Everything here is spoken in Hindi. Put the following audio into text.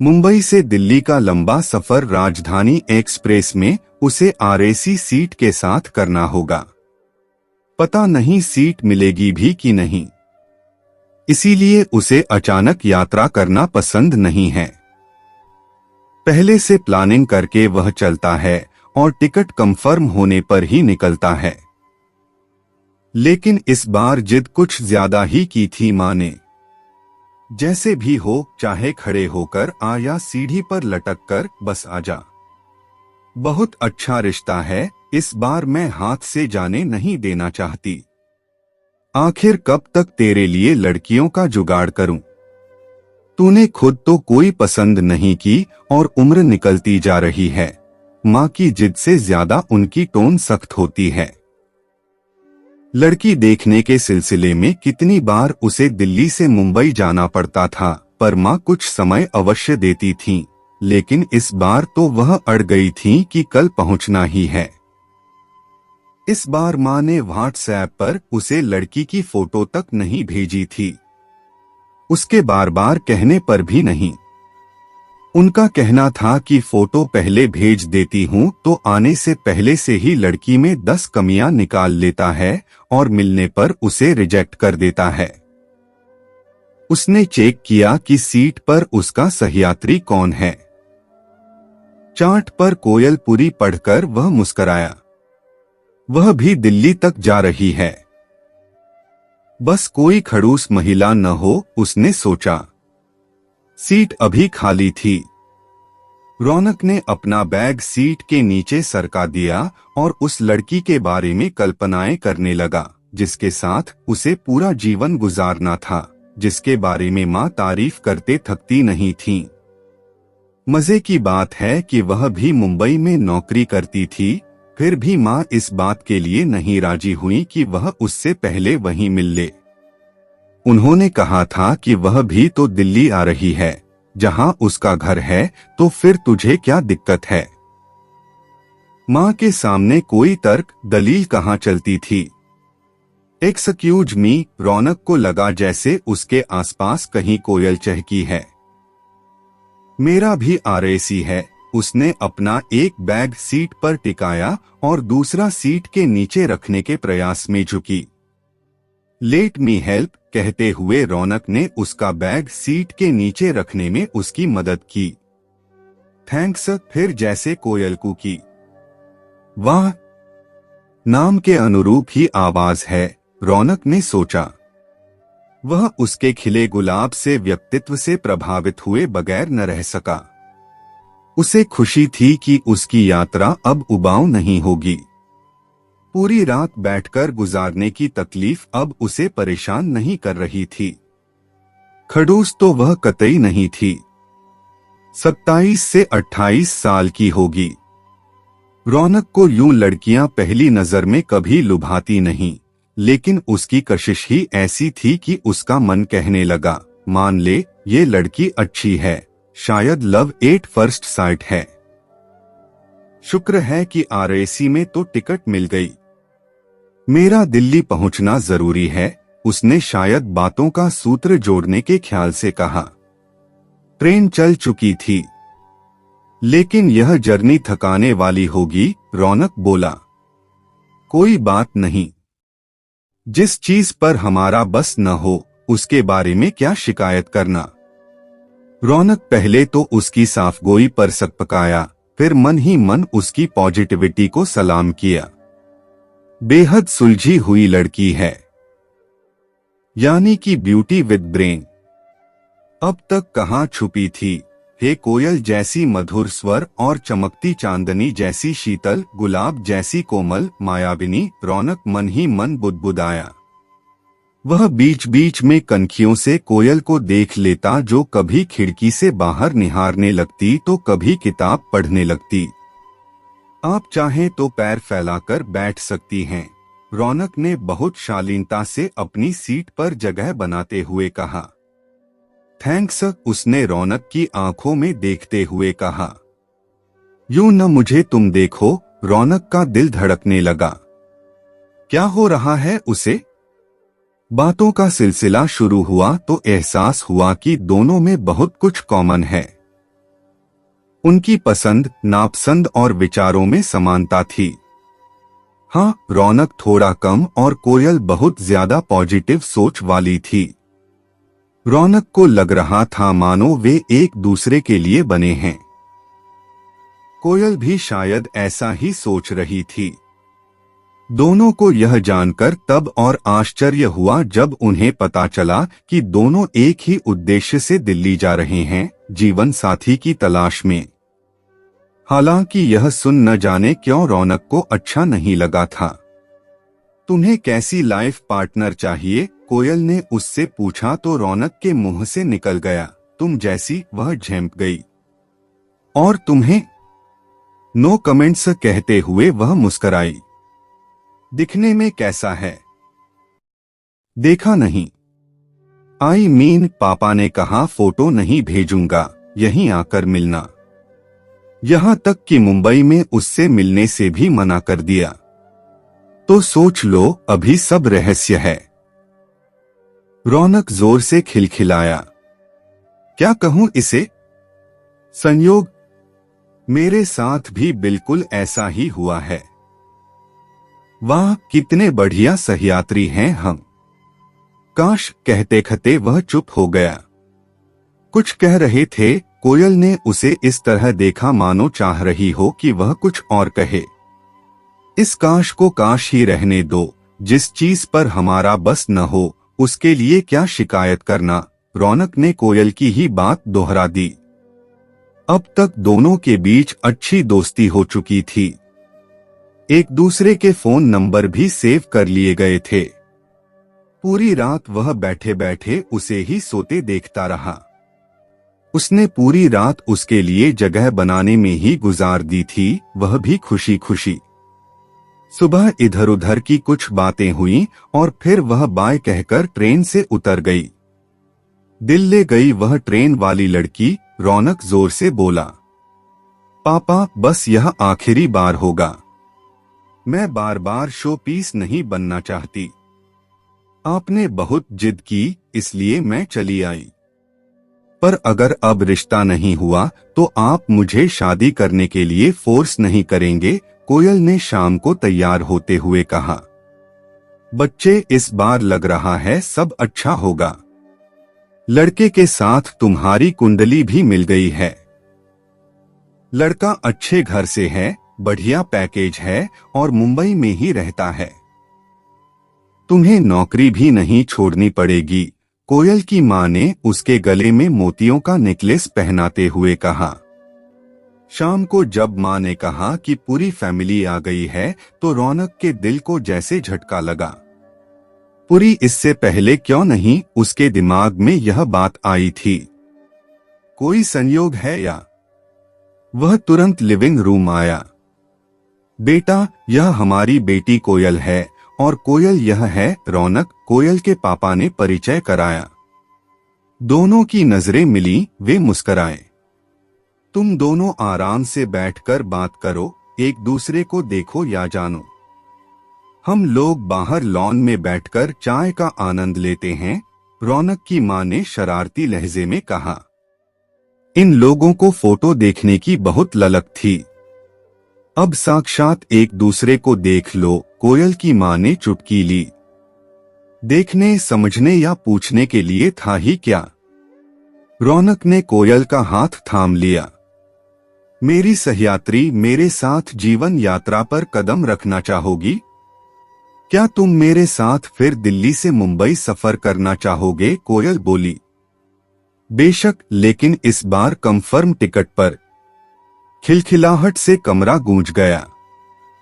मुंबई से दिल्ली का लंबा सफर राजधानी एक्सप्रेस में उसे आरएसी सीट के साथ करना होगा। पता नहीं सीट मिलेगी भी कि नहीं, इसीलिए उसे अचानक यात्रा करना पसंद नहीं है। पहले से प्लानिंग करके वह चलता है और टिकट कंफर्म होने पर ही निकलता है। लेकिन इस बार जिद कुछ ज्यादा ही की थी मां ने। जैसे भी हो, चाहे खड़े होकर आ या सीढ़ी पर लटक कर, बस आजा। बहुत अच्छा रिश्ता है, इस बार मैं हाथ से जाने नहीं देना चाहती। आखिर कब तक तेरे लिए लड़कियों का जुगाड़ करूं? तूने खुद तो कोई पसंद नहीं की और उम्र निकलती जा रही है। मां की जिद से ज्यादा उनकी टोन सख्त होती है। लड़की देखने के सिलसिले में कितनी बार उसे दिल्ली से मुंबई जाना पड़ता था, पर मां कुछ समय अवश्य देती थीं, लेकिन इस बार तो वह अड़ गई थीं कि कल पहुंचना ही है। इस बार मां ने व्हाट्सएप पर उसे लड़की की फोटो तक नहीं भेजी थी, उसके बार बार कहने पर भी नहीं। उनका कहना था कि फोटो पहले भेज देती हूं तो आने से पहले से ही लड़की में 10 कमियां निकाल लेता है और मिलने पर उसे रिजेक्ट कर देता है। उसने चेक किया कि सीट पर उसका सहयात्री कौन है। चार्ट पर कोयलपुरी पढ़कर वह मुस्कराया। वह भी दिल्ली तक जा रही है। बस कोई खड़ूस महिला न हो, उसने सोचा। सीट अभी खाली थी। रौनक ने अपना बैग सीट के नीचे सरका दिया और उस लड़की के बारे में कल्पनाएं करने लगा, जिसके साथ उसे पूरा जीवन गुजारना था, जिसके बारे में मां तारीफ करते थकती नहीं थीं। मजे की बात है कि वह भी मुंबई में नौकरी करती थी, फिर भी मां इस बात के लिए नहीं राजी हुई कि वह उससे पहले वहीं मिल ले। उन्होंने कहा था कि वह भी तो दिल्ली आ रही है, जहां उसका घर है, तो फिर तुझे क्या दिक्कत है? मां के सामने कोई तर्क दलील कहां चलती थी। एक्सक्यूज मी, रौनक को लगा जैसे उसके आसपास कहीं कोयल चहकी है। मेरा भी आरएसी है। उसने अपना एक बैग सीट पर टिकाया और दूसरा सीट के नीचे रखने के प्रयास में झुकी। लेट मी हेल्प कहते हुए रौनक ने उसका बैग सीट के नीचे रखने में उसकी मदद की। थैंक्स, फिर जैसे कोयल की। वाह, नाम के अनुरूप ही आवाज है, रौनक ने सोचा। वह उसके खिले गुलाब से व्यक्तित्व से प्रभावित हुए बगैर न रह सका। उसे खुशी थी कि उसकी यात्रा अब उबाऊ नहीं होगी। पूरी रात बैठकर गुजारने की तकलीफ अब उसे परेशान नहीं कर रही थी। खड़ूस तो वह कतई नहीं थी। 27 से 28 साल की होगी। रौनक को यूं लड़कियां पहली नजर में कभी लुभाती नहीं, लेकिन उसकी कशिश ही ऐसी थी कि उसका मन कहने लगा, मान ले ये लड़की अच्छी है, शायद लव एट फर्स्ट साइट है। शुक्र है कि आरएसी में तो टिकट मिल गई। मेरा दिल्ली पहुंचना जरूरी है, उसने शायद बातों का सूत्र जोड़ने के ख्याल से कहा। ट्रेन चल चुकी थी, लेकिन यह जर्नी थकाने वाली होगी, रौनक बोला। कोई बात नहीं, जिस चीज पर हमारा बस न हो, उसके बारे में क्या शिकायत करना। रौनक पहले तो उसकी साफगोई पर सकपकाया, फिर मन ही मन उसकी पॉजिटिविटी को सलाम किया। बेहद सुलझी हुई लड़की है, यानी कि ब्यूटी विद ब्रेन। अब तक कहाँ छुपी थी, हे कोयल जैसी मधुर स्वर और चमकती चांदनी जैसी शीतल, गुलाब जैसी कोमल, मायाविनी। रौनक मन ही मन बुदबुदाया। वह बीच बीच में कनखियों से कोयल को देख लेता, जो कभी खिड़की से बाहर निहारने लगती तो कभी किताब पढ़ने लगती। आप चाहें तो पैर फैलाकर बैठ सकती हैं, रौनक ने बहुत शालीनता से अपनी सीट पर जगह बनाते हुए कहा। थैंक्स, उसने रौनक की आंखों में देखते हुए कहा। यूं न मुझे तुम देखो, रौनक का दिल धड़कने लगा। क्या हो रहा है उसे? बातों का सिलसिला शुरू हुआ तो एहसास हुआ कि दोनों में बहुत कुछ कॉमन है। उनकी पसंद, नापसंद और विचारों में समानता थी। हाँ, रौनक थोड़ा कम और कोयल बहुत ज्यादा पॉजिटिव सोच वाली थी। रौनक को लग रहा था मानो वे एक दूसरे के लिए बने हैं। कोयल भी शायद ऐसा ही सोच रही थी। दोनों को यह जानकर तब और आश्चर्य हुआ जब उन्हें पता चला कि दोनों एक ही उद्देश्य से दिल्ली जा रहे हैं, जीवन साथी की तलाश में। हालांकि यह सुन न जाने क्यों रौनक को अच्छा नहीं लगा था। तुम्हें कैसी लाइफ पार्टनर चाहिए? कोयल ने उससे पूछा तो रौनक के मुंह से निकल गया, तुम जैसी। वह झेंप गई। और तुम्हें? नो कमेंट्स कहते हुए वह मुस्कराई। दिखने में कैसा है? देखा नहीं। आई मीन पापा ने कहा फोटो नहीं भेजूंगा, यहीं आकर मिलना। यहां तक कि मुंबई में उससे मिलने से भी मना कर दिया। तो सोच लो, अभी सब रहस्य है। रौनक जोर से खिलखिलाया। क्या कहूं इसे? संयोग, मेरे साथ भी बिल्कुल ऐसा ही हुआ है। वाह, कितने बढ़िया सहयात्री हैं हम। काश, कहते कहते वह चुप हो गया। कुछ कह रहे थे। कोयल ने उसे इस तरह देखा मानो चाह रही हो कि वह कुछ और कहे। इस काश को काश ही रहने दो। जिस चीज पर हमारा बस न हो उसके लिए क्या शिकायत करना। रौनक ने कोयल की ही बात दोहरा दी। अब तक दोनों के बीच अच्छी दोस्ती हो चुकी थी। एक दूसरे के फोन नंबर भी सेव कर लिए गए थे। पूरी रात वह बैठे बैठे उसे ही सोते देखता रहा। उसने पूरी रात उसके लिए जगह बनाने में ही गुजार दी थी, वह भी खुशी खुशी। सुबह इधर उधर की कुछ बातें हुईं और फिर वह बाय कहकर ट्रेन से उतर गई। दिल ले गई वह ट्रेन वाली लड़की। रौनक जोर से बोला, पापा, बस यह आखिरी बार होगा। मैं बार बार शो पीस नहीं बनना चाहती। आपने बहुत जिद की, इसलिए मैं चली आई। पर अगर अब रिश्ता नहीं हुआ तो आप मुझे शादी करने के लिए फोर्स नहीं करेंगे? कोयल ने शाम को तैयार होते हुए कहा। बच्चे, इस बार लग रहा है सब अच्छा होगा। लड़के के साथ तुम्हारी कुंडली भी मिल गई है। लड़का अच्छे घर से है, बढ़िया पैकेज है और मुंबई में ही रहता है। तुम्हें नौकरी भी नहीं छोड़नी पड़ेगी। कोयल की मां ने उसके गले में मोतियों का नेकलेस पहनाते हुए कहा। शाम को जब मां ने कहा कि पूरी फैमिली आ गई है तो रौनक के दिल को जैसे झटका लगा। पूरी इससे पहले क्यों नहीं उसके दिमाग में यह बात आई थी? कोई संयोग है या? वह तुरंत लिविंग रूम आया। बेटा, यह हमारी बेटी कोयल है और कोयल यह है रौनक। कोयल के पापा ने परिचय कराया। दोनों की नजरें मिली, वे मुस्कराए। तुम दोनों आराम से बैठकर बात करो, एक दूसरे को देखो या जानो। हम लोग बाहर लॉन में बैठकर चाय का आनंद लेते हैं, रौनक की मां ने शरारती लहजे में कहा। इन लोगों को फोटो देखने की बहुत ललक थी। अब साक्षात एक दूसरे को देख लो। कोयल की मां ने चुटकी ली। देखने, समझने या पूछने के लिए था ही क्या? रौनक ने कोयल का हाथ थाम लिया। मेरी सहयात्री, मेरे साथ जीवन यात्रा पर कदम रखना चाहोगी? क्या तुम मेरे साथ फिर दिल्ली से मुंबई सफर करना चाहोगे? कोयल बोली। बेशक, लेकिन इस बार कंफर्म टिकट पर। खिलखिलाहट से कमरा गूंज गया।